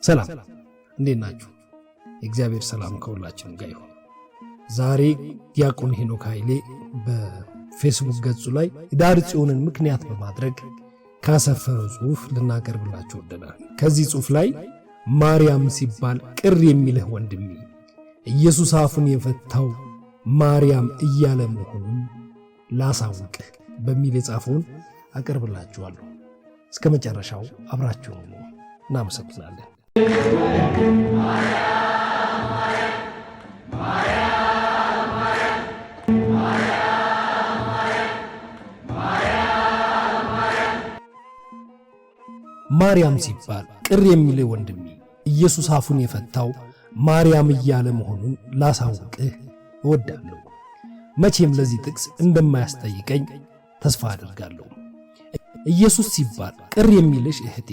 ሰላም እንዴት ናችሁ? እግዚአብሔር ሰላም ከሁላችንም ጋር ይሁን። ዛሬ ዲያቆን ሄኖክ ኃይሌ በፌስቡክ ገጹ ላይ ኅዳር ጽዮንን ምክንያት በማድረግ ካሰፈረው ጽሑፍ ልናቀርብላችሁ ወደናል። ከዚህ ጽሑፍ ላይ ማርያም ሲባል ቅር የሚልህ ወንድሜ ኢየሱስ አፉን የፈታው ማርያም እያለ መሆኑን ላሳውቅህ በሚል የጻፈውን አቀርብላችኋለሁ። እስከ መጨረሻው አብራችሁን ሁኑ። እናመሰግናለን። ማርያም ሲባል ቅር የሚልህ ወንድሜ ኢየሱስ አፉን የፈታው ማርያም እያለ መሆኑን ላሳውቅህ እወዳለሁ። መቼም ለዚህ ጥቅስ እንደማያስጠይቀኝ ተስፋ አደርጋለሁ። ኢየሱስ ሲባል ቅር የሚልሽ እህቴ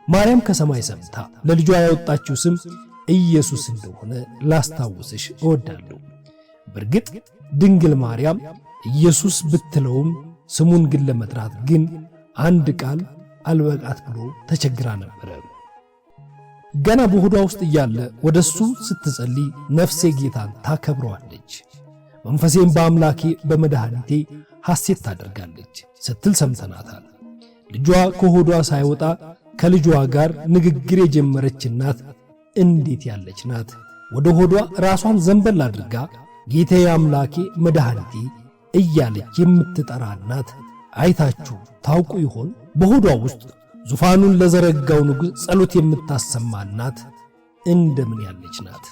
ማርያም ከሰማይ ሰምታ ለልጇ ያወጣችው ስም ኢየሱስ እንደሆነ ላስታውስሽ እወዳለሁ። በእርግጥ ድንግል ማርያም ኢየሱስ ብትለውም ስሙን ግን ለመጥራት ግን አንድ ቃል አልበቃት ብሎ ተቸግራ ነበር። ገና በሆዷ ውስጥ እያለ ወደሱ ስትጸልይ ነፍሴ ጌታን ታከብረዋለች፣ መንፈሴም በአምላኬ በመድኃኒቴ ሐሴት ታደርጋለች ስትል ሰምተናታል። ልጇ ከሆዷ ሳይወጣ ከልጇ ጋር ንግግር የጀመረች እናት እንዴት ያለች ናት! ወደ ሆዷ ራሷን ዘንበል አድርጋ ጌታዬ አምላኬ መድኃኒቴ እያለች የምትጠራ እናት አይታችሁ ታውቁ ይሆን? በሆዷ ውስጥ ዙፋኑን ለዘረጋው ንጉሥ ጸሎት የምታሰማ እናት እንደምን ያለች ናት!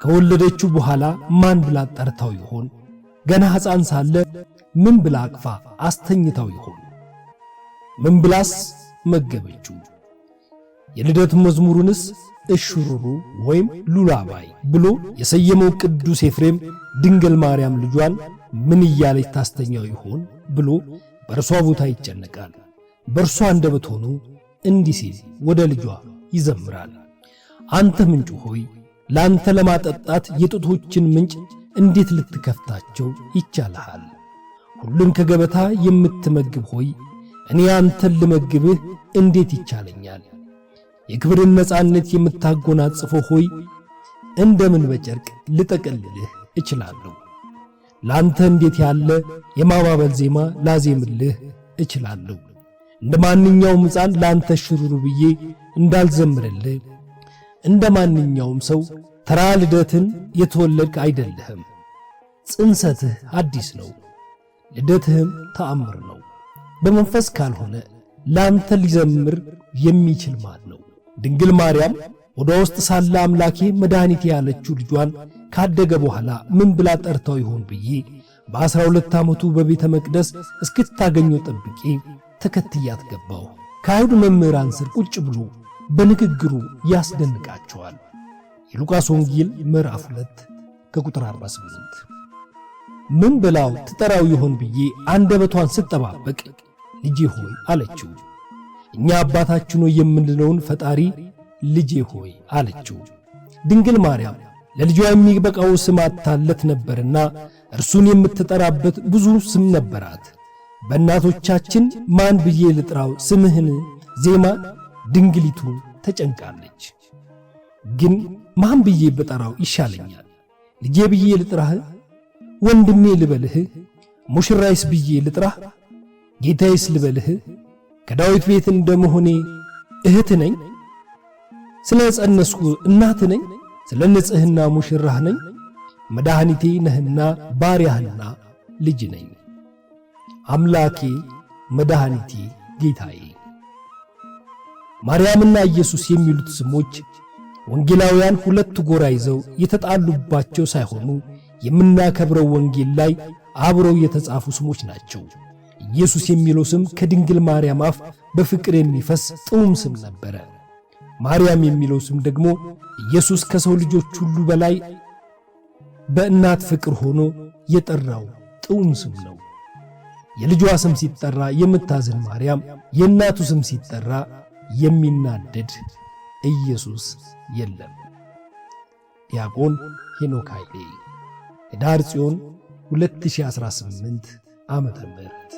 ከወለደችው በኋላ ማን ብላ ጠርታው ይሆን? ገና ሕፃን ሳለ ምን ብላ አቅፋ አስተኝታው ይሆን? ምን ብላስ መገበችው? የልደት መዝሙሩንስ እሽሩሩ ወይም ሉላባይ ብሎ የሰየመው ቅዱስ ኤፍሬም ድንግል ማርያም ልጇን ምን እያለች ታስተኛው ይሆን ብሎ በእርሷ ቦታ ይጨነቃል። በእርሷ አንደበት ሆኖ እንዲህ ሲል ወደ ልጇ ይዘምራል። አንተ ምንጭ ሆይ ለአንተ ለማጠጣት የጡቶችን ምንጭ እንዴት ልትከፍታቸው ይቻልሃል? ሁሉን ከገበታ የምትመግብ ሆይ እኔ አንተን ልመግብህ እንዴት ይቻለኛል? የክብርን ነፃነት የምታጎናጽፈው ሆይ እንደምን በጨርቅ ልጠቀልልህ እችላለሁ? ለአንተ እንዴት ያለ የማባበል ዜማ ላዜምልህ እችላለሁ? እንደ ማንኛውም ሕፃን ለአንተ ሽሩሩ ብዬ እንዳልዘምርልህ እንደ ማንኛውም ሰው ተራ ልደትን የተወለድክ አይደለህም። ጽንሰትህ አዲስ ነው፣ ልደትህም ተአምር ነው። በመንፈስ ካልሆነ ለአንተ ሊዘምር የሚችል ማን ነው? ድንግል ማርያም ወደ ውስጥ ሳለ አምላኬ መድኃኒቴ ያለችው ልጇን ካደገ በኋላ ምን ብላ ጠርታው ይሆን ብዬ በ12 ዓመቱ በቤተ መቅደስ እስክታገኘው ጠብቄ ተከትያት ገባሁ። ከአይሁድ መምህራን ስር ቁጭ ብሎ በንግግሩ ያስደንቃቸዋል። የሉቃስ ወንጌል ምዕራፍ 2 ከቁጥር 48። ምን ብላው ትጠራው ይሆን ብዬ አንደበቷን ስጠባበቅ ልጄ ሆይ አለችው። እኛ አባታችን ሆይ የምንለውን ፈጣሪ ልጄ ሆይ አለችው። ድንግል ማርያም ለልጇ የሚበቃው ስም አታለት ነበርና እርሱን የምትጠራበት ብዙ ስም ነበራት። በእናቶቻችን ማን ብዬ ልጥራው ስምህን ዜማ ድንግሊቱ ተጨንቃለች። ግን ማን ብዬ በጠራው ይሻለኛል? ልጄ ብዬ ልጥራህ? ወንድሜ ልበልህ? ሙሽራይስ ብዬ ልጥራህ? ጌታዬስ ልበልህ? ከዳዊት ቤት እንደመሆኔ እህት ነኝ? ስለ ጸነስኩ እናት ነኝ? ስለ ንጽሕና ሙሽራህ ነኝ? መድኃኒቴ ነህና ባሪያህና ልጅ ነኝ። አምላኬ መድኃኒቴ ጌታዬ። ማርያምና ኢየሱስ የሚሉት ስሞች ወንጌላውያን ሁለት ጎራ ይዘው የተጣሉባቸው ሳይሆኑ የምናከብረው ወንጌል ላይ አብረው የተጻፉ ስሞች ናቸው። ኢየሱስ የሚለው ስም ከድንግል ማርያም አፍ በፍቅር የሚፈስ ጥዑም ስም ነበረ። ማርያም የሚለው ስም ደግሞ ኢየሱስ ከሰው ልጆች ሁሉ በላይ በእናት ፍቅር ሆኖ የጠራው ጥዑም ስም ነው። የልጇ ስም ሲጠራ የምታዝን ማርያም፣ የእናቱ ስም ሲጠራ የሚናደድ ኢየሱስ የለም። ዲያቆን ሄኖክ ኃይሌ ኅዳር ጽዮን 2018 ዓመተ ምህረት